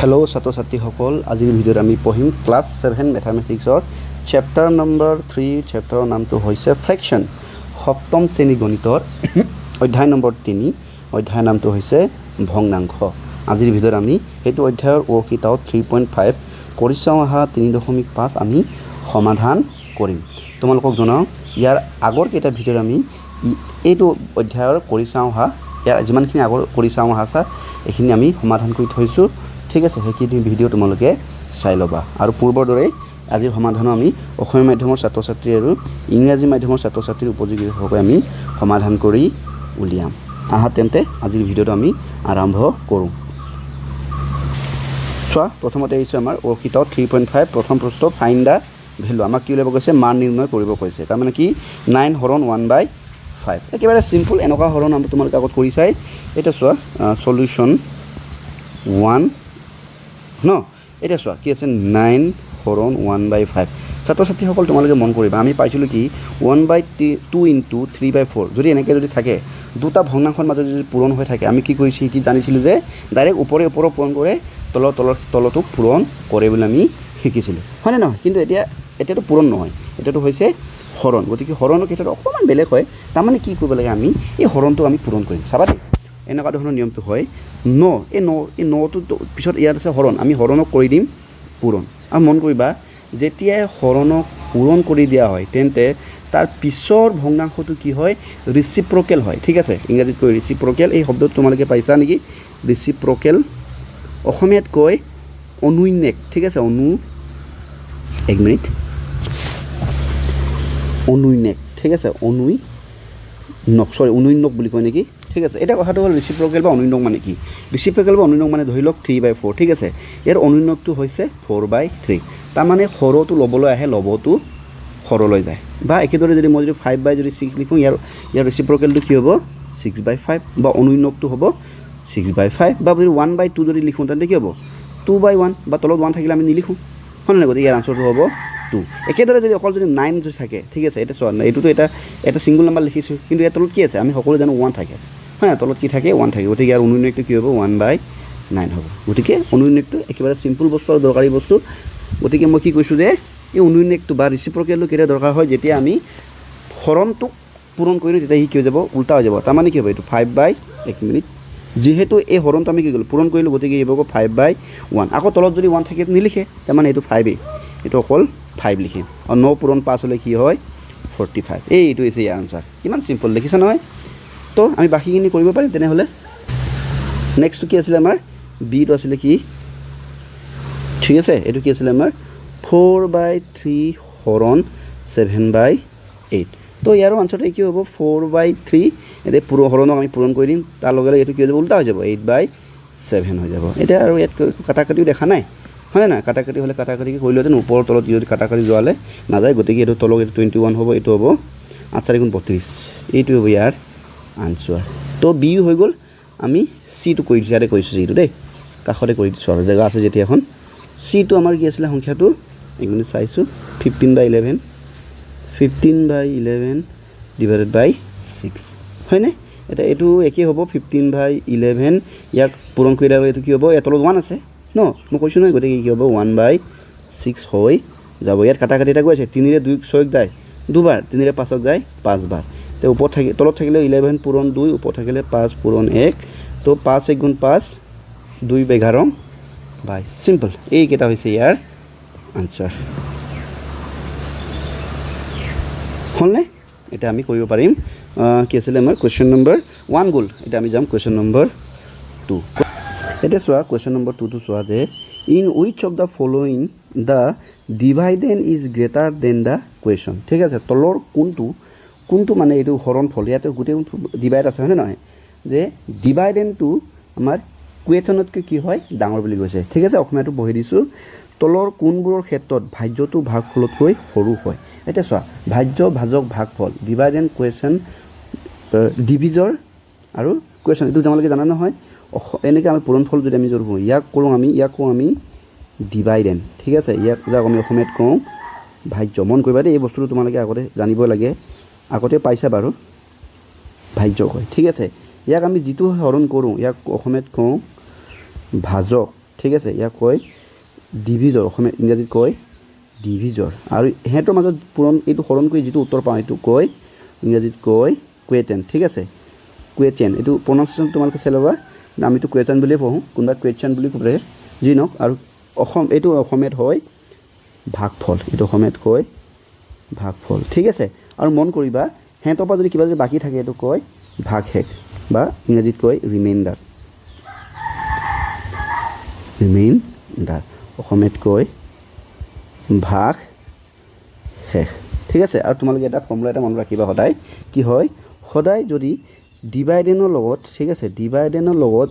Hello' ছাত্ৰ ছাত্ৰীসকল, আজিৰ ভিডিঅ'ত আমি পঢ়িম ক্লাছ 7 মেথামেটিক্সৰ চেপ্টাৰ নম্বৰ 3। চেপ্টাৰৰ নামটো হৈছে ফ্ৰেকশ্যন। সপ্তম শ্ৰেণী গণিতৰ অধ্যায় নম্বৰ 3, অধ্যায়ৰ নামটো হৈছে ভগ্নাংশ। আজিৰ ভিডিঅ'ত আমি সেইটো অধ্যায়ৰ ৱৰ্কশীট 3.5 কৰি চাওঁ অহা 3.5 আমি সমাধান কৰিম। তোমালোকক জনাওঁ, ইয়াৰ আগৰ কেইটা ভিডিঅ'ত আমি এইটো অধ্যায়ৰ কৰি চাওঁ অহা, ইয়াৰ যিমানখিনি আগৰ কৰি চাওঁ অহা এইখিনি আমি সমাধান কৰি থৈছোঁ। ঠিক আছে, সেইখিনি ভিডিঅ' তোমালোকে চাই ল'বা। আৰু পূৰ্বৰ দৰে আজিৰ সমাধানো আমি অসমীয়া মাধ্যমৰ ছাত্ৰ ছাত্ৰী আৰু ইংৰাজী মাধ্যমৰ ছাত্ৰ ছাত্ৰীৰ উপযোগীভাৱে আমি সমাধান কৰি উলিয়াম। আহা তেন্তে আজিৰ ভিডিঅ'টো আমি আৰম্ভ কৰোঁ। চোৱা, প্ৰথমতে আহিছে আমাৰ ৱৰ্কশীট 3.5 প্ৰথম প্ৰশ্ন, ফাইণ্ড দ্য ভেলু। আমাক কি উলিয়াব কৈছে? মান নিৰ্ণয় কৰিব কৈছে। তাৰমানে কি 9 হৰণ 1/5। একেবাৰে চিম্পুল, এনেকুৱা হৰণ আমি তোমালোকে আগত কৰি চাই। এতিয়া চোৱা সলিউশ্যন 1 ন। এতিয়া চোৱা কি আছে 9 হৰণ 1/5। ছাত্ৰ ছাত্ৰীসকল তোমালোকে মন কৰিবা, আমি পাইছিলোঁ কি 1/2 ইনটু 3/4 যদি এনেকৈ যদি থাকে, দুটা ভগ্নাংশৰ মাজত যদি পূৰণ হৈ থাকে, আমি কি কৰিছোঁ কি জানিছিলোঁ যে ডাইৰেক্ট ওপৰে পূৰণ কৰে, তলতো পূৰণ কৰে বুলি আমি শিকিছিলোঁ, হয়নে নহয়? কিন্তু এতিয়াতো পূৰণ নহয়, এতিয়াতো হৈছে হৰণ। গতিকে হৰণৰ ক্ষেত্ৰত অকণমান বেলেগ হয়। তাৰমানে কি কৰিব লাগে, আমি এই হৰণটো আমি পূৰণ কৰিম। চাবা দেই, এনেকুৱা ধৰণৰ নিয়মটো হয়। এই নটো পিছত ইয়াত আছে হৰণ, আমি হৰণক কৰি দিম পূৰণ। আৰু মন কৰিবা, যেতিয়াই হৰণক পূৰণ কৰি দিয়া হয় তেন্তে তাৰ পিছৰ ভগ্নাংশটো কি হয়? ৰিচিপ্ৰকেল হয়। ঠিক আছে, ইংৰাজীত কয় ৰিচিপ্ৰকেল। এই শব্দটো তোমালোকে পাইছা নেকি? ৰিচিপ্ৰকেল অসমীয়াত কয় অনুন্মেষ। ঠিক আছে, অনুন্মেষ। ঠিক আছে, অনুন্মেষ বুলি কয় নেকি? ঠিক আছে, এতিয়া কথাটো হ'ল ৰিচিপ্ৰকেল বা অনুন্মেষ মানে কি? ৰিচিপ্ৰকেল বা অনুন্মেষ মানে ধৰি লওক 3/4। ঠিক আছে, ইয়াৰ অনুন্মেষটো হৈছে 4/3। তাৰমানে হৰটো ল'বলৈ আহে, লবটো হৰলৈ যায়। বা একেদৰে যদি মই যদি 5/6 লিখোঁ, ইয়াৰ ৰিচিপ্ৰকেলটো কি হ'ব? 6/5 বা অনুন্মেষটো হ'ব 6/5। বা যদি 1/2 যদি লিখোঁ তেন্তে কি হ'ব? 2/1 বা তলত 1 থাকিলে আমি নিলিখোঁ, হয় নে? গতিকে ইয়াৰ আনচাৰটো হ'ব 2। একেদৰে যদি অকল যদি 9 যদি থাকে, ঠিক আছে, এতিয়া চোৱা এইটোতো এটা ছিংগুল নাম্বাৰ লিখিছোঁ, কিন্তু ইয়াৰ তলত কি আছে? আমি সকলো জানো 1 থাকে, হয়, তলত কি থাকে? 1 থাকে। গতিকে ইয়াৰ অনুন্মেষটো কি হ'ব? 1/9 হ'ব। গতিকে অনুন্মেষটো একেবাৰে চিম্পুল বস্তু আৰু দৰকাৰী বস্তু। গতিকে মই কি কৈছোঁ যে এই অনুন্মেষটো বা ৰিচিপ্ৰকেলটো কেতিয়া দৰকাৰ হয়? যেতিয়া আমি হৰণটোক পূৰণ কৰিলোঁ, তেতিয়া সি কি হৈ যাব? উল্টা হৈ যাব। তাৰমানে কি হ'ব? এইটো 5/1 যিহেতু এই হৰণটো আমি কি কৰিলোঁ? পূৰণ কৰিলোঁ, গতিকে এই হ'ব 5/1। আকৌ তলত যদি 1 থাকে নিলিখে, তাৰমানে এইটো 5, এইটো অকল 5 লিখিম। আৰু 9 পূৰণ 5 হ'লে কি হয়? 45। এইটো হৈছে ইয়াৰ আনচাৰ। কিমান চিম্পল দেখিছা নহয়? তো আমি বাকীখিনি কৰিব পাৰিম তেনেহ'লে। নেক্সটটো কি আছিলে আমাৰ? বিটো আছিলে কি? ঠিক আছে, এইটো কি আছিলে আমাৰ? 4/3 হৰণ 7/8। তো ইয়াৰো আনচাৰটো কি হ'ব? 4/3। এতিয়া হৰণক আমি পূৰণ কৰি দিম, তাৰ লগে লগে এইটো কি হৈ যাব? উল্টা হৈ যাব, 8/7 হৈ যাব। এতিয়া আৰু ইয়াত কাটাকাটিও দেখা নাই, হয়নে নাই? কাটাকাটি হ'লে কাটাকাটি কৰিলেহেঁতেন, ওপৰৰ তলত যদি কাটাকাটি যোৱালে নাযায়। গতিকে এইটো তলত এইটো 21 হ'ব, এইটো হ'ব 8 4 গুণ 32। এইটো হ'ব ইয়াৰ আনচাৰ। তো বি হৈ গ'ল। আমি চিটো কৰি দিছোঁ, ইয়াতে কৰিছোঁ চিটো দেই, কাষতে কৰি দিছোঁ আৰু জেগা আছে যেতিয়া এখন। চিটো আমাৰ কি আছিলে সংখ্যাটো? এক মিনিট চাইছোঁ, 15/11। 15/11 ডিভাইডেড বাই 6, হয়নে? এতিয়া এইটো একেই হ'ব, 15/11। ইয়াক পূৰণ কৰি দিলে এইটো কি হ'ব? ইয়াৰ তলত 1 আছে ন, মই কৈছোঁ নহয়। গতিকে কি হ'ব? 1/6 হৈ যাব। ইয়াত কাটাকাটি এটা গৈ আছে, 3ৰে 2 6 যায় 2বাৰ, 3ৰে 5 যায় 5বাৰ। তো ওপৰত তলত থাকিলে 11 পূৰণ 2, ওপৰত থাকিলে 5 পূৰণ 1। তো 5 1 গুণ 5, 2/11। চিম্পল। এইকেইটা হৈছে ইয়াৰ আনচাৰ। হ'লনে? এতিয়া আমি কৰিব পাৰিম কি আছিলে আমাৰ? কুৱেশ্যন নম্বৰ 1 গ'ল। এতিয়া আমি যাম কুৱেশ্যন নম্বৰ 2। এতিয়া চোৱা কুৱেশ্যন নম্বৰ 2টো চোৱা যে in which of the following the dividend is greater than the কুৱেশ্যন। ঠিক আছে, তলৰ কোনটো মানে এইটো হৰণ ফল, ইয়াতে গোটেই ডিভাইড আছে, হয়নে নহয়? যে ডিভাইডেণ্ডটো আমাৰ কুৱেশ্যনতকৈ কি হয়? ডাঙৰ বুলি কৈছে। ঠিক আছে, অসমীয়াটো পঢ়ি দিছোঁ। তলৰ কোনবোৰৰ ক্ষেত্ৰত ভাজ্যটো ভাগফলতকৈ সৰু হয়? এতিয়া চোৱা, ভাজ্য, ভাজক, ভাগফল, ডিভাইড এণ্ড কুৱেশ্যন, ডিভিজৰ আৰু কুৱেশ্যন, এইটো তোমালোকে জানা নহয়? এনেকৈ আমি পূৰণফল যদি আমি কওঁ, ইয়াক কওঁ আমি ডিভাইডেণ্ড। ঠিক আছে, যাক আমি অসমীয়াত কওঁ ভাজ্য। মন কৰিবা দেই, এই বস্তুটো তোমালোকে আগতে জানিব লাগে, আগতে পাইছা বাৰু, ভাজ্য কয়। ঠিক আছে, ইয়াক আমি যিটো হৰণ কৰোঁ, ইয়াক অসমীয়াত কওঁ ভাজক। ঠিক আছে ইয়াক কয় ডিভিজৰ অসমীয়া ইংৰাজীত কয় ডিভিজৰ আৰু সিহঁতৰ মাজত পূৰণ এইটো হৰণ কৰি যিটো উত্তৰ পাওঁ এইটো কয় ইংৰাজীত কয় কুৱেশ্যন ঠিক আছে কুৱেশ্যন এইটো প্ৰনাউন্সিয়েশ্যন তোমালোকে চাই ল'বা আমিতো কুৱেশ্যন বুলিয়ে পঢ়োঁ কোনোবা কুৱেশ্যন বুলি ক'লে যি নহওক আৰু এইটো অসমীয়াত হয় ভাগফল এইটো অসমীয়াত কয় ভাগফল ঠিক আছে আৰু মন কৰিবা সিহঁতৰ পৰা যদি কিবা যদি বাকী থাকে এইটো কয় ভাগশেষ বা ইংৰাজীত কয় ৰিমাইণ্ডাৰ অসমীয়াত কয় ভাগ শেষ ঠিক আছে আৰু তোমালোকে এটা ফৰ্মুলা এটা মনত ৰাখিবা সদায় কি হয় সদায় যদি ডিভাইডেনৰ লগত ঠিক আছে ডিভাইডেনৰ লগত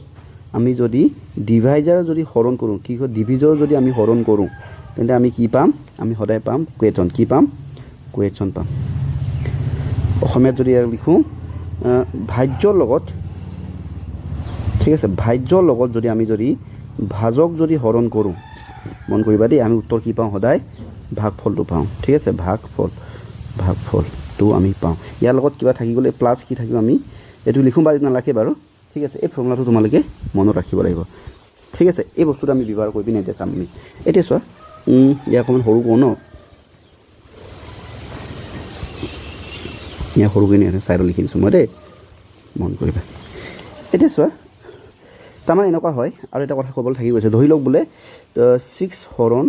আমি যদি ডিভাইজাৰ যদি হৰণ কৰোঁ কি হয় ডিভিজৰ যদি আমি হৰণ কৰোঁ তেন্তে আমি কি পাম আমি সদায় পাম কুৱেশ্যন কি পাম কুৱেশ্যন পাম অসমীয়াত যদি লিখোঁ ভাজ্যৰ লগত ঠিক আছে ভাজ্যৰ লগত যদি আমি যদি ভাজক যদি হৰণ কৰোঁ মন কৰিবা দেই আমি উত্তৰ কি পাওঁ সদায় ভাগফলটো পাওঁ ঠিক আছে ভাগফলটো আমি পাওঁ ইয়াৰ লগত কিবা থাকি গ'লে প্লাছ কি থাকিব আমি এইটো লিখোঁ বাৰু নালাগে বাৰু ঠিক আছে এই ফৰ্মুলাটো তোমালোকে মনত ৰাখিব লাগিব ঠিক আছে এই বস্তুটো আমি ব্যৱহাৰ কৰি পিনে এতিয়া চাম আমি এতিয়া চোৱা ইয়াক অকণমান সৰু কৰোঁ ন ইয়াক সৰু কৰি নিয়ে ছাইডত লিখি দিছোঁ মই দেই মন কৰিবা এতিয়া চোৱা তাৰমানে এনেকুৱা হয় আৰু এটা কথা ক'বলৈ থাকি গৈছে ধৰি লওক বোলে 6/3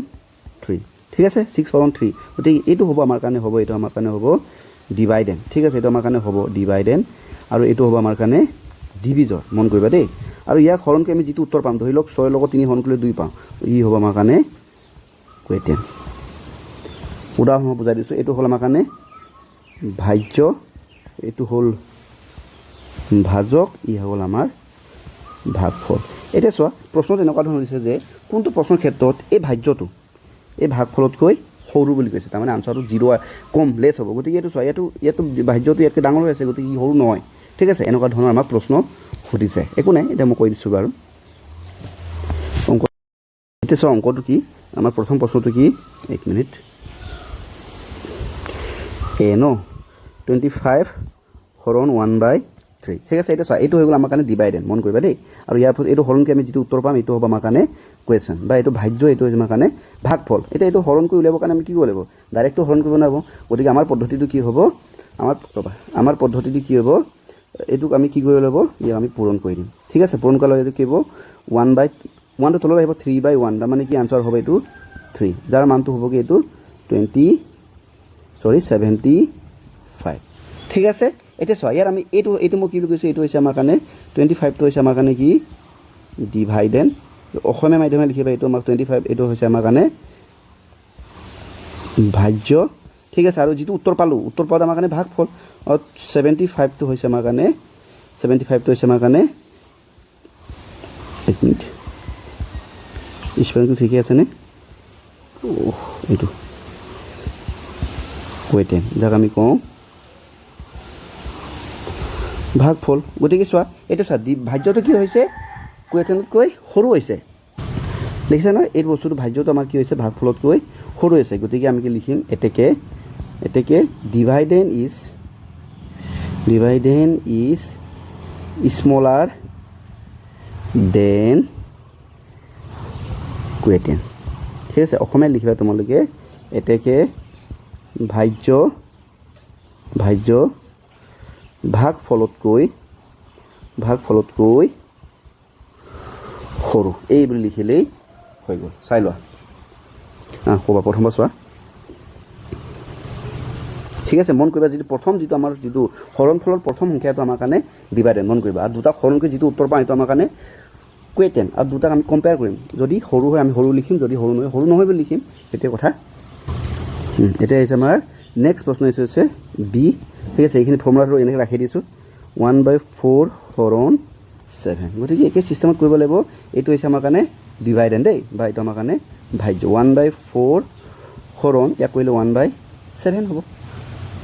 ঠিক আছে 6/3 গতিকে এইটো হ'ব আমাৰ কাৰণে হ'ব এইটো আমাৰ কাৰণে হ'ব ডিভাইডেণ্ট ঠিক আছে এইটো আমাৰ কাৰণে হ'ব ডিভাইডেণ্ট আৰু এইটো হ'ব আমাৰ কাৰণে ডিভিজৰ মন কৰিবা দেই আৰু ইয়াক হৰণ কৰি আমি যিটো উত্তৰ পাম ধৰি লওক 6 লগত 3 হৰণ কৰিলে 2 পাওঁ ই হ'ব আমাৰ কাৰণে কুৱেশ্যন উদাহৰণ বুজাই দিছোঁ এইটো হ'ল আমাৰ কাৰণে ভাজ্য এইটো হ'ল ভাজক ই হ'ল আমাৰ ভাগফল এতিয়া চোৱা প্ৰশ্নত এনেকুৱা ধৰণৰ দিছে যে কোনটো প্ৰশ্নৰ ক্ষেত্ৰত এই ভাজ্যটো এই ভাগফলতকৈ সৰু বুলি কৈছে তাৰমানে আনচাৰটো 0 কম লেছ হ'ব গতিকে এইটো চোৱা ইয়াতো ভাজ্যটো ইয়াতকৈ ডাঙৰ হৈ আছে গতিকে ই সৰু নহয় ঠিক আছে এনেকুৱা ধৰণৰ আমাক প্ৰশ্ন সুধিছে একো নাই এতিয়া মই কৈ দিছোঁ বাৰু অংক এতিয়া চোৱা অংকটো কি আমাৰ প্ৰথম প্ৰশ্নটো কি 1 মিনিট ন 25 হৰণ 1/3 ঠিক আছে এতিয়া চোৱা এইটো হৈ গ'ল আমাৰ কাৰণে ডিভাইডেণ্ট মন কৰিবা দেই আৰু ইয়াৰ ফলত এইটো হৰণ কৰি আমি যিটো উত্তৰ পাম এইটো হ'ব আমাৰ কাৰণে কুৱেশ্যন বা এইটো ভাজ্য এইটো হৈছে আমাৰ কাৰণে ভাগফল এতিয়া এইটো হৰণ কৰি উলিয়াবৰ কাৰণে আমি কি কৰিব লাগিব ডাইৰেক্টটো হৰণ কৰিব নোৱাৰিব গতিকে আমাৰ পদ্ধতিটো কি হ'ব আমাৰ পদ্ধতিটো কি হ'ব এইটোক আমি কি কৰিব লাগিব ইয়াক আমি পূৰণ কৰি দিম ঠিক আছে পূৰণ কৰাৰ লগে এইটো কি হ'ব 1/1টো তলত আহিব 3/1 তাৰমানে কি আনচাৰ হ'ব এইটো 3 যাৰ মানটো হ'ব কি এইটো 75 ঠিক আছে এতিয়া চোৱা ইয়াৰ আমি এইটো মই কি বুলি কৈছোঁ এইটো হৈছে আমাৰ কাৰণে 25টো হৈছে আমাৰ কাৰণে কি ডিভাইডেণ্ট অসমীয়া মাধ্যমে লিখিবা এইটো আমাক 25 এইটো হৈছে আমাৰ কাৰণে ভাজ্য ঠিক আছে আৰু যিটো উত্তৰ পালোঁ উত্তৰ পোৱাটো আমাৰ কাৰণে ভাগফল আৰু 75টো হৈছে আমাৰ কাৰণে 1 মিনিট স্পেলিংটো ঠিকে আছেনে এইটো কুৱেশ্যন যাক আমি কওঁ ভাগফল গতিকে চোৱা এইটো চোৱা ভাজ্যটো কি হৈছে কুৱেশ্যনতকৈ সৰু হৈছে দেখিছা নহয় এই বস্তুটো ভাজ্যটো আমাৰ কি হৈছে ভাগফলতকৈ সৰু হৈছে গতিকে আমি কি লিখিম এতেকে ডিভাইডেণ্ট ইজ স্মলাৰ দেন কুৱেশ্যন ঠিক আছে অসমীয়াত লিখিবা তোমালোকে এতেকে ভাজ্য ভাগফলতকৈ সৰু এই বুলি লিখিলেই হৈ গ'ল চাই লোৱা ক'বা প্ৰথমবাৰ চোৱা ঠিক আছে মন কৰিবা যিটো আমাৰ যিটো হৰণফলৰ প্ৰথম সংখ্যাটো আমাৰ কাৰণে ডিভাইডেণ্ট মন কৰিবা আৰু দুটাক হৰণ কৰি যিটো উত্তৰ পাওঁ সেইটো আমাৰ কাৰণে কুৱেশ্যন আৰু দুটাক আমি কম্পেয়াৰ কৰিম যদি সৰু হয় আমি সৰু লিখিম যদি সৰু নহয় বুলি লিখিম সেইটোৱে কথা এতিয়া আহিছে আমাৰ নেক্সট প্ৰশ্ন হৈছে বি ঠিক আছে এইখিনি ফৰ্মুলাটো এনেকৈ ৰাখি দিছোঁ 1/4 হৰণ 7 গতিকে একে চিষ্টেমত কৰিব লাগিব এইটো হৈছে আমাৰ কাৰণে ডিভাইডেণ্ট দেই বা এইটো আমাৰ কাৰণে ভাজ্য 1/4 হৰণ ইয়াক কৰিলে 1/7 হ'ব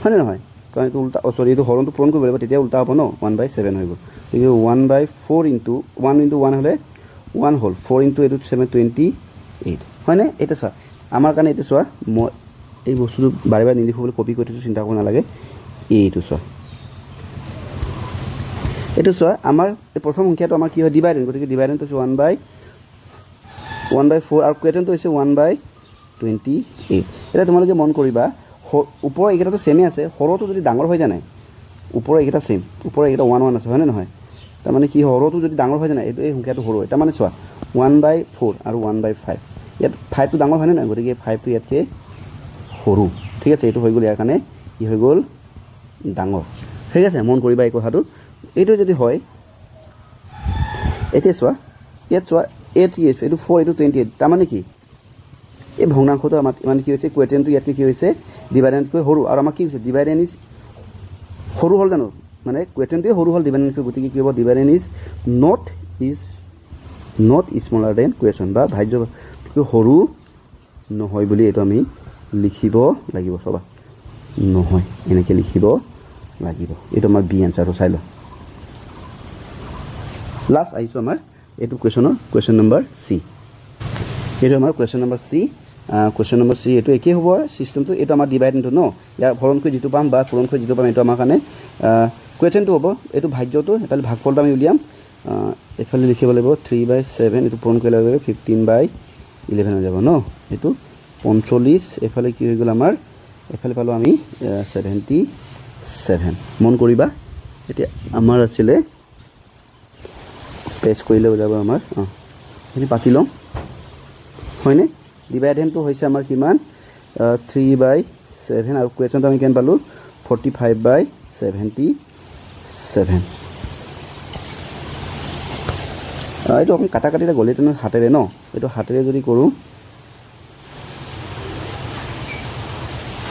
হয়নে নহয় কাৰণ এইটো উল্টা এইটো হৰণটো পূৰণ কৰিব লাগিব তেতিয়া উল্টা হ'ব ন 1/7 হৈ গ'ল গতিকে 1/4 ইনটু 1 হ'লে 1 হ'ল 4 ইনটু এইটো 7 28 হয়নে এইটো চোৱা আমাৰ কাৰণে এইটো চোৱা মই এই বস্তুটো বাৰে বাৰে নিলিখোঁ বুলি কপি কৰি থৈছোঁ চিন্তা কৰিব নালাগে এইটো চোৱা আমাৰ এই প্ৰথম সংখ্যাটো আমাৰ কি হয় ডিভাইডেণ্ট গতিকে ডিভাইডেণ্ট হৈছে 1/4 আৰু কুৱেশ্যনটো হৈছে 1/28 এতিয়া তোমালোকে মন কৰিবা ওপৰৰ এইকেইটাটো ছেমেই আছে সৰহটো যদি ডাঙৰ হৈ যায় নাই ওপৰৰ এইকেইটা ছেম ওপৰৰ এইকেইটা 1 1 আছে হয়নে নহয় তাৰমানে কি সৰহটো যদি ডাঙৰ হৈ যায় নাই এই সংখ্যাটো সৰু হয় তাৰমানে চোৱা 1/4 আৰু 1/5 ইয়াত 5টো ডাঙৰ হয়নে নহয় গতিকে 5টো ইয়াতকৈ সৰু ঠিক আছে এইটো হৈ গ'ল ইয়াৰ কাৰণে কি হৈ গ'ল ডাঙৰ ঠিক আছে মন কৰিবা এই কথাটো এইটো যদি হয় এতিয়া চোৱা ইয়াত চোৱা 8 এইটো 4 এইটো 28 তাৰমানে কি এই ভগ্নাংশটো আমাৰ মানে কি হৈছে কুৱেশ্যনটো ইয়াতকৈ কি হৈছে ডিভাইডেণ্ডতকৈ সৰু আৰু আমাৰ কি হৈছে ডিভাইডেণ্ড ইজ সৰু হ'ল জানো মানে কুৱেশ্যনটোৱে সৰু হ'ল ডিভাইডেণ্ডতকৈ গতিকে কি হ'ব dividend is not smaller than কুৱেশ্যন বা ভাজ্যতকৈ সৰু নহয় বুলি এইটো আমি লিখিব লাগিব চাবা নহয় এনেকৈ লিখিব লাগিব এইটো আমাৰ বি এনচাৰটো চাই লওঁ লাষ্ট আহিছোঁ আমাৰ এইটো কুৱেশ্যন নম্বৰ চি এইটো আমাৰ question number C question number C এইটো একেই হ'ব চিষ্টেমটো এইটো আমাৰ ডিভাইডেণ্ডটো ন ইয়াৰ হৰণকৈ যিটো পাম বা পূৰণকৈ যিটো পাম এইটো আমাৰ কাৰণে কুৱেশ্যনটো হ'ব এইটো ভাজ্যটো এইফালে ভাগফলটো আমি উলিয়াম এইফালে লিখিব লাগিব 3/7 এইটো পূৰণ কৰিলে 15/11 হৈ যাব ন এইটো 45 এইফালে কি হৈ গ'ল আমাৰ এইফালে পালোঁ আমি 77 মন কৰিবা এতিয়া আমাৰ আছিলে পেজ কৰিলে যাব আমাৰ এইখিনি পাতি লওঁ হয়নে ডিভাইডেণ্ডটো হৈছে আমাৰ কিমান 3/7 আৰু কুৱেশ্যনটো আমি কিমান পালোঁ 45/77 এইটো অকণ কাটা কাটিতে গ'লে তেনে হাতেৰে ন এইটো হাতেৰে যদি কৰোঁ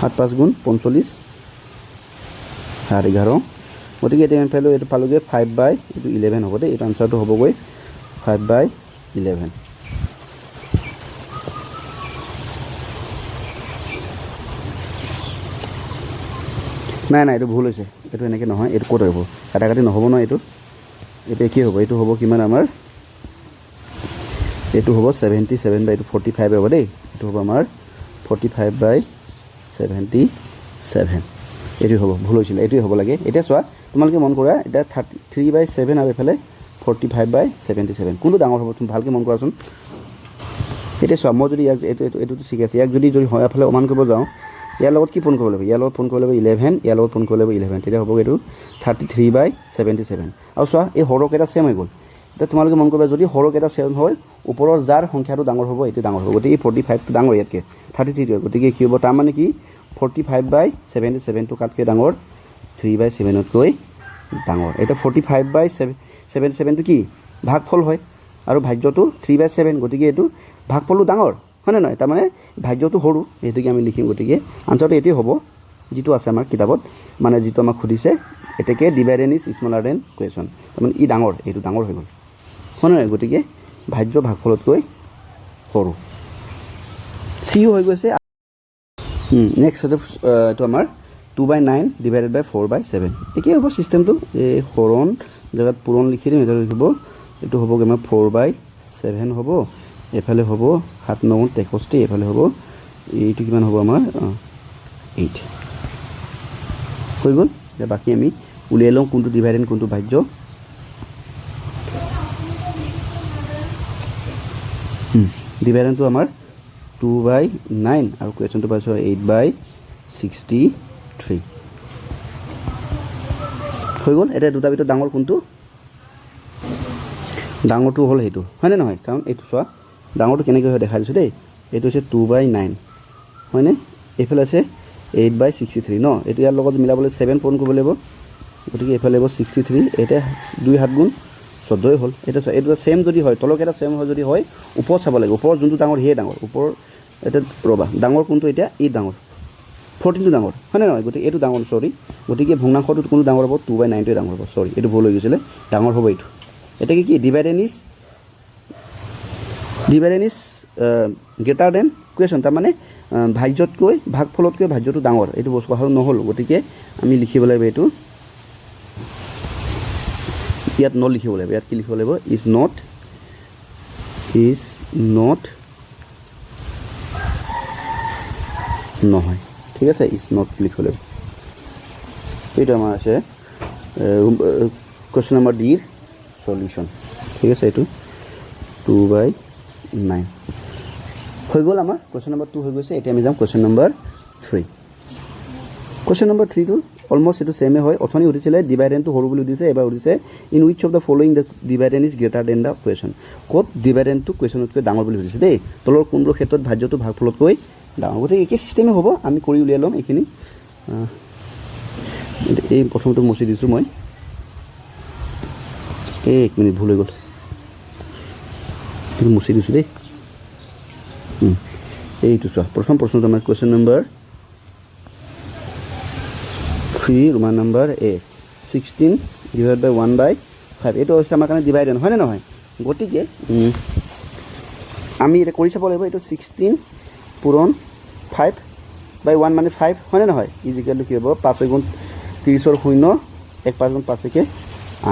7 5 গুণ 45 11 গতিকে এতিয়া আমি পালোঁ এইটো পালোঁগৈ 5/11 হ'ব দেই এইটো আনচাৰটো হ'বগৈ 5/11 নাই এইটো ভুল হৈছে এইটো এনেকৈ নহয় এইটো ক'ত হ'ব কাটা কাটি নহ'ব ন এইটো কি হ'ব এইটো হ'ব কিমান আমাৰ এইটো হ'ব 77 বা এইটো 45 হ'ব দেই এইটো হ'ব আমাৰ 45/77 এইটো হ'ব ভুল হৈছিলে এইটোৱে হ'ব লাগে এতিয়া চোৱা তোমালোকে মন কৰা এতিয়া 3/7 আৰু এইফালে 45/77 কোনটো ডাঙৰ হ'ব তুমি ভালকৈ মন কৰাচোন এতিয়া চোৱা মই যদি ইয়াক এইটোতো ঠিক আছে ইয়াক যদি হয় এফালে সমান কৰিব যাওঁ ইয়াৰ লগত কি পূৰণ কৰিব লাগিব ইয়াৰ লগত পূৰণ কৰিব লাগিব 11 ইয়াৰ লগত পূৰণ কৰিব লাগিব 11 তেতিয়া হ'ব এইটো 33/77 আৰু চোৱা এই সৰহকেইটা ছেম হৈ গ'ল এতিয়া তোমালোকে মন কৰিবা যদি সৰহকেইটা ছেম হয় ওপৰৰ যাৰ সংখ্যাটো ডাঙৰ হ'ব এইটো ডাঙৰ হ'ব গতিকে 45টো ডাঙৰ ইয়াতকৈ 33 গতিকে কি হ'ব তাৰমানে কি 45/77টো কাতকৈ ডাঙৰ 3/7তকৈ ডাঙৰ এতিয়া 45/77টো কি ভাগফল হয় আৰু ভাজ্যটো 3/7 গতিকে এইটো ভাগফলটো ডাঙৰ হয়নে নহয় তাৰমানে ভাজ্যটো সৰু এইটোকে আমি লিখিম গতিকে আনচাৰটো এইটোৱে হ'ব যিটো আছে আমাৰ কিতাপত মানে যিটো আমাক সুধিছে এতেকে ডিভাইডেণ্ড ইজ স্মলাৰ দেন কুৱেশ্যন তাৰমানে ই ডাঙৰ এইটো ডাঙৰ হৈ গ'ল হয়নে নহয় গতিকে ভাজ্য ভাগফলতকৈ সৰু চিও হৈ গৈছে নেক্সট এইটো আমাৰ 2/9 ডিভাইডেড বাই 4/7 একেই হ'ব চিষ্টেমটো এই হৰণ জেগাত পূৰণ লিখি দিম এটা লিখিব এইটো হ'বগৈ আমাৰ 4/7 হ'ব এইফালে হ'ব 7 9 63 এইফালে হ'ব এইটো কিমান হ'ব আমাৰ 8 হৈ গ'ল এতিয়া বাকী আমি উলিয়াই লওঁ কোনটো ডিভাইডেণ্ড কোনটো ভাজ্য ডিভাইডেণ্ডটো আমাৰ 2/9 আৰু কুৱেশ্যনটো পাইছোঁ 8/63 হৈ গ'ল এতিয়া দুটা ভিতৰত ডাঙৰ কোনটো ডাঙৰটো হ'ল সেইটো হয়নে নহয় কাৰণ এইটো চোৱা ডাঙৰটো কেনেকৈ হয় দেখাই দিছোঁ দেই এইটো হৈছে 2/9 হয়নে এইফালে আছে 8/63 ন এইটো ইয়াৰ লগত মিলাবলৈ 7 পূৰণ কৰিব লাগিব গতিকে এইফালে লাগিব 63 এতিয়া 2 7 গুণ 14 হ'ল এতিয়া চোৱা এইটো ছেম যদি হয় তলকেইটা ছেম হয় যদি হয় ওপৰত চাব লাগিব ওপৰত যোনটো ডাঙৰ সিয়ে ডাঙৰ ওপৰ এতিয়া ৰ'বা ডাঙৰ কোনটো এতিয়া এই ডাঙৰ 14টো ডাঙৰ হয়নে নহয় গতিকে এইটো ডাঙৰ চৰি গতিকে ভগ্নাংশটোত কোনটো ডাঙৰ হ'ব 2/9টোৱে ডাঙৰ হ'ব চৰি এইটো ভুল হৈ গৈছিলে ডাঙৰ হ'ব এইটো এতিয়া কি ডিভাইডেণ্ড ইজ গ্ৰেটাৰ দেন কুৱেশ্যন তাৰমানে ভাজ্যতকৈ ভাগফলতকৈ ভাজ্যটো ডাঙৰ এইটো বস্তু কথা নহ'ল গতিকে আমি লিখিব লাগিব এইটো ইয়াত নট লিখিব লাগিব ইয়াত কি লিখিব লাগিব ইজ নট নহয় ঠিক আছে ইজ নট লিখিব লাগিব এইটো আমাৰ আছে কুৱেশ্যন নম্বৰ ডিৰ সলিউশ্যন ঠিক আছে এইটো 2/9 হৈ গ'ল আমাৰ কুৱেশ্যন নম্বৰ 2 হৈ গৈছে এতিয়া আমি যাম কুৱেশ্যন নম্বৰ 3 কুৱেশ্যন নম্বৰ 3 টো অলমোষ্ট এটো সেমে হয় অথনি উঠিছিলে ডিভাইডেন্টটো হৰু বুলি উঠিছে এবাৰ উঠিছে in which of the following the ডিভাইডেন্ট is greater than the question ক'ত ডিভাইডেন্টটো কুৱেশ্যনতকৈ ডাঙৰ বুলি উঠিছে দেই তলৰ কোনবোৰ ক্ষেত্ৰত ভাজ্যটো ভাগফলতকৈ ডাঙৰ গতিকে একে সিস্টেমে হ'ব আমি কৰি উলিয়াই ল'ম এইখিনি এই প্ৰথমটো মুছি দিছোঁ মই এক মিনিট ভুল হৈ গ'ল কিন্তু মুছি দিছোঁ দেই এইটো চোৱা প্ৰথম প্ৰশ্নটো আমাৰ কুৱেশ্যন নম্বৰ 3 ৰোমান নম্বৰ এ 16 ডিভাইড বাই 1/5 এইটো হৈছে আমাৰ কাৰণে ডিভাইডেণ্ট হয়নে নহয় গতিকে আমি এটা কৰি চাব লাগিব এইটো 16 পূৰণ 5/1 মানে 5 হয়নে নহয় ইজিকেলটো কি হ'ব 5 গুণ 30 শূন্য 1 5 গুণ 5 কে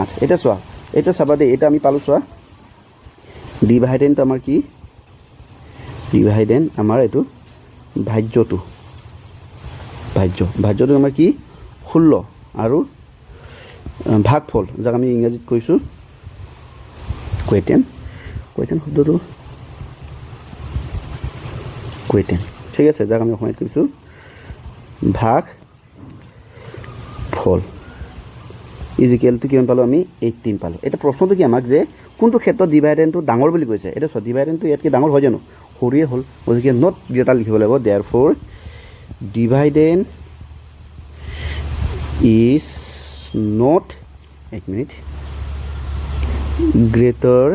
8 এটা চোৱা এটা চাবা দেই এটা আমি পালো চোৱা ডিভাইডেণ্ট আমাৰ কি ডিভাইডেণ্ট আমাৰ এইটো ভাজ্যটো ভাজ্যটো আমাৰ কি 16 আৰু ভাগফল যাক আমি ইংৰাজীত কৈছোঁ কুৱেটেন শব্দটো কুৱেটেন ঠিক আছে যাক আমি অসমীয়াত কৈছোঁ ভাগ ফল ইজিকেলটো কিমান পালোঁ আমি 18 পালোঁ এটা প্ৰশ্নটো কি আমাক যে কোনটো ক্ষেত্ৰত ডিভাইডেণ্টটো ডাঙৰ বুলি কৈছে এটা চোৱা ডিভাইডেণ্টটো ইয়াতকৈ ডাঙৰ হয় জানো সৰুৱে হ'ল গতিকে নট গ্ৰেটাৰ লিখিব লাগিব দেয়াৰ ফৰ ডিভাইডেণ্ট is not এক মিনিট greater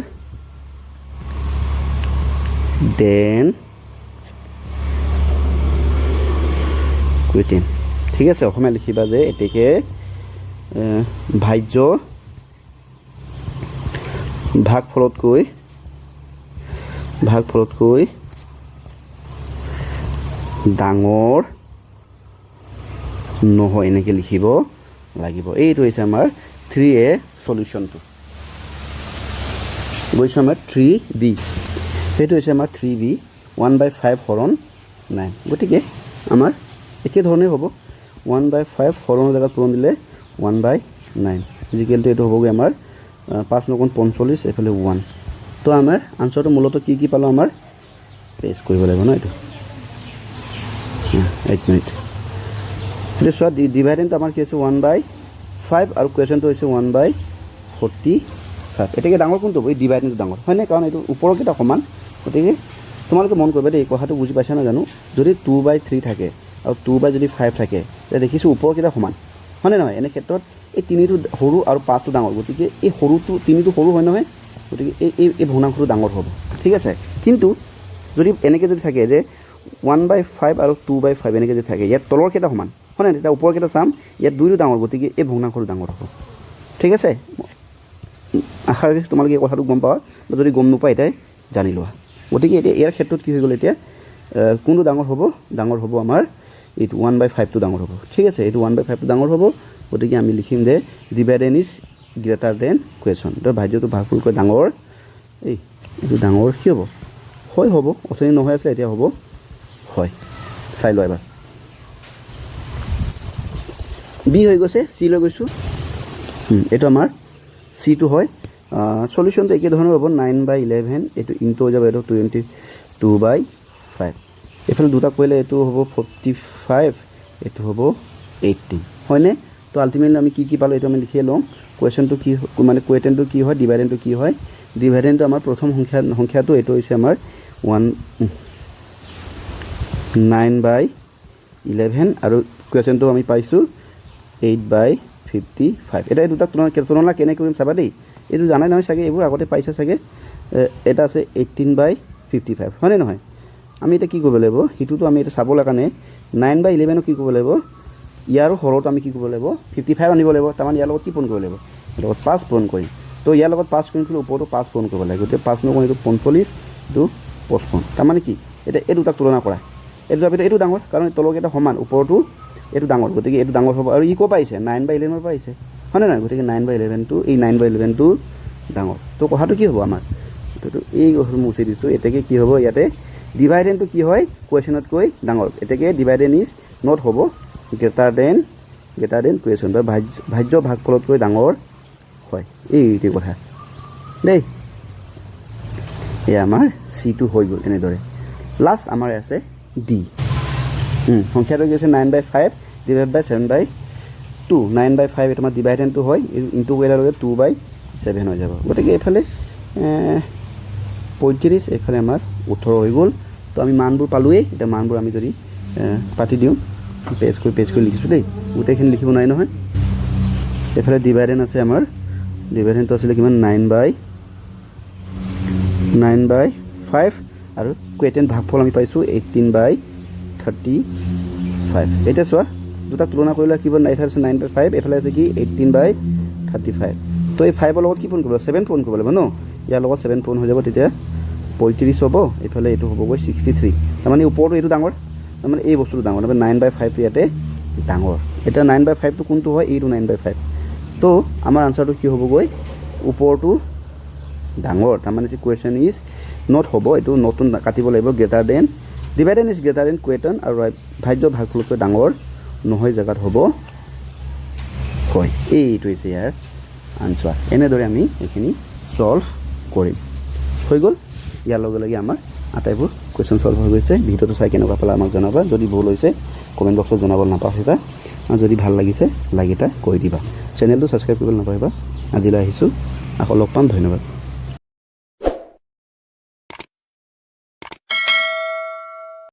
than কুৱেটেন ঠিক আছে অসমীয়া লিখিবা যে এতেকে ভাজ্য ভাগফলতকৈ ডাঙৰ নহয় এনেকৈ লিখিব লাগিব এইটো হৈছে আমাৰ 3A সলিউশনটো গৈছোঁ আমাৰ 3B সেইটো হৈছে আমাৰ 3B 1/5 হৰণ 9 গতিকে আমাৰ একে ধৰণে হ'ব 1/5 হৰণৰ জেগাত পূৰণ দিলে 1/9 ইজিকেলটো এইটো হ'বগৈ আমাৰ 5 9 45 এফালে 1 তো আমাৰ আনসাৰটো মূলতঃ কি পালোঁ আমাৰ পেষ্ট কৰিব লাগিব ন এইটো 1 মিনিট এটা চোৱা ডিভাইডেণ্ট আমাৰ কি হৈছে 1/5 আৰু কুৱেশ্যনটো হৈছে 1/45 এটাকে ডাঙৰ কোনটো হ'ব এই ডিভাইডেণ্টটো ডাঙৰ হয়নে কাৰণ এইটো ওপৰকেইটা সমান গতিকে তোমালোকে মন কৰিবা দেই কথাটো বুজি পাইছা না জানো যদি 2/3 থাকে আৰু 2/5 থাকে তেতিয়া দেখিছোঁ ওপৰকেইটা সমান হয়নে নহয় এনে ক্ষেত্ৰত এই 3টো সৰু আৰু 5টো ডাঙৰ গতিকে এই সৰুটো 3টো সৰু হয় নহয় গতিকে এই ভগ্নাংশটো ডাঙৰ হ'ব ঠিক আছে কিন্তু যদি এনেকৈ যদি থাকে যে 1/5 আৰু 2/5 এনেকৈ যদি থাকে ইয়াত তলৰ কেইটা সমান হয় না তেতিয়া ওপৰকেইটা চাম ইয়াত 2টো ডাঙৰ গতিকে এই ভগ্নাংশটো ডাঙৰ হ'ব ঠিক আছে আশা ৰাখিছোঁ তোমালোকে এই কথাটো গম পাবা যদি গম নোপোৱা এটাই জানি লোৱা গতিকে এতিয়া ইয়াৰ ক্ষেত্ৰত কি হৈ গ'ল এতিয়া কোনটো ডাঙৰ হ'ব আমাৰ এইটো 1/5টো ডাঙৰ হ'ব ঠিক আছে এইটো 1/5টো ডাঙৰ হ'ব গতিকে আমি লিখিম যে ডিভাইডেণ্ট ইজ গ্ৰেটাৰ দেন কুৱেশ্যন তো ভাজ্যটো ভাগফলকৈ ডাঙৰ এইটো ডাঙৰ কি হ'ব হয় হ'ব অথনি নহয় আছিলে এতিয়া হ'ব হয় চাই লোৱা এবাৰ বি হৈ গৈছে চি লৈ গৈছোঁ এইটো আমাৰ চিটো হয় সলিউশনটো একে ধৰণৰ হ'ব 9/11 এইটো ইনটু হৈ যাব এইটো 22/5 এইফালে দুটা কৰিলে এইটো হ'ব 45 এইটো হ'ব 18 হয়নে তো আল্টিমেটলি আমি কি পালোঁ এইটো আমি লিখিয়ে ল'ম কুৱেশ্যনটো কি মানে কুৱেটেনটো কি হয় ডিভাইডেণ্টটো কি হয় ডিভাইডেণ্টটো আমাৰ প্ৰথম সংখ্যাটো এইটো হৈছে আমাৰ 9/11 আৰু কুৱেশ্যনটো আমি পাইছোঁ 8/55 এটা এই দুটা তুলনা কেনেকৈ কৰিম চাবা দেই এইটো জানাই নহয় চাগে এইবোৰ আগতে পাইছে চাগে এটা আছে 18/55 হয়নে নহয় আমি এতিয়া কি কৰিব লাগিব সিটোতো আমি এটা চাবলৈ কাৰণে 9/11 কি কৰিব লাগিব ইয়াৰ হৰত আমি কি কৰিব লাগিব 55 আনিব লাগিব তাৰমানে ইয়াৰ লগত কি পূৰণ কৰিব লাগিব ইয়াৰ লগত 5 পূৰণ কৰিম তো ইয়াৰ লগত 5 পূৰণ কৰিলে ওপৰতো 5 পূৰণ কৰিব লাগিব গতিকে 5 9 এইটো 45 এইটো 55 তাৰমানে কি এটা এই দুটাক তুলনা কৰা এইটো ডাঙৰ কাৰণ তলকেইটা সমান ওপৰতো এইটো ডাঙৰ গতিকে এইটো ডাঙৰ হ'ব আৰু ই ক'ৰ পাইছে 9/11 পৰা আহিছে হয়নে নহয় গতিকে 9/11টো এই 9/11টো ডাঙৰ তো কথাটো কি হ'ব আমাৰ এইটো এই মুছি দিছোঁ এতেকে কি হ'ব ইয়াতে ডিভাইডেণ্টটো কি হয় কুৱেশ্যনতকৈ ডাঙৰ এতেকে ডিভাইডেণ্ট ইজ নট হ'ব গ্ৰেটাৰ দেন কুৱেশ্যন বা ভাজ্য ভাগফলতকৈ ডাঙৰ হয় এইটো কথা দেই এয়া আমাৰ চিটো হৈ গ'ল এনেদৰে লাষ্ট আমাৰ আছে ডি সংখ্যাটো কি আছে 9/5 ডিভাইড বাই 7/2 9/5 এইটো আমাৰ ডিভাইড এণ্ড 2 হয় ইনটু কৰিলে 2/7 হৈ যাব গতিকে এইফালে 35 এইফালে আমাৰ 18 হৈ গ'ল তো আমি মানবোৰ পালোৱেই এতিয়া মানবোৰ আমি যদি পাতি দিওঁ পেজ কৰি লিখিছোঁ দেই গোটেইখিনি লিখিব নাই নহয় এইফালে ডিভাইডেণ্ট আছে আমাৰ ডিভাইডেণ্টটো আছিলে কিমান 9/5 আৰু কুৱেটেণ্ট ভাগফল আমি পাইছোঁ 18/35 এতিয়া চোৱা দুটা তুলনা কৰিলে কিমান এইফালে আছে 9/5 এইফালে আছে কি 18/35 তো এই 5ৰ লগত কি পূৰণ কৰিব 7 পূৰণ কৰিব লাগিব ন ইয়াৰ লগত 7 পূৰণ হৈ যাব তেতিয়া 35 হ'ব এইফালে এইটো হ'বগৈ 63 তাৰমানে ওপৰটো এইটো ডাঙৰ তাৰমানে এই বস্তুটো ডাঙৰ তাৰমানে 9/5টো ইয়াতে ডাঙৰ এতিয়া 9/5টো কোনটো হয় এইটো 9/5 তো আমাৰ আনচাৰটো কি হ'বগৈ ওপৰটো ডাঙৰ তাৰমানে যে কুৱেশ্যন ইজ নট হ'ব এইটো নতুন কাটিব লাগিব greater than dividend is greater than কুৱেশ্যন আৰু ভাজ্য ভাগফলতকৈ ডাঙৰ নহয় জেগাত হ'ব কয় এইটো হৈছে ইয়াৰ আনচাৰ এনেদৰে আমি এইখিনি ছল্ভ কৰিম হৈ গ'ল ইয়াৰ লগে লগে আমাৰ আটাইবোৰ কুৱেশ্যন ছল্ভ হৈ গৈছে ভিডিঅ'টো চাই কেনেকুৱা পালা আমাক জনাবা যদি ভুল হৈছে কমেণ্ট বক্সত জনাব নাপাহৰিবা আৰু যদি ভাল লাগিছে লাইক এটা কৰি দিবা চেনেলটো ছাবস্ক্ৰাইব কৰিবলৈ নাপাহৰিবা আজিলৈ আহিছোঁ আকৌ লগ পাম ধন্যবাদ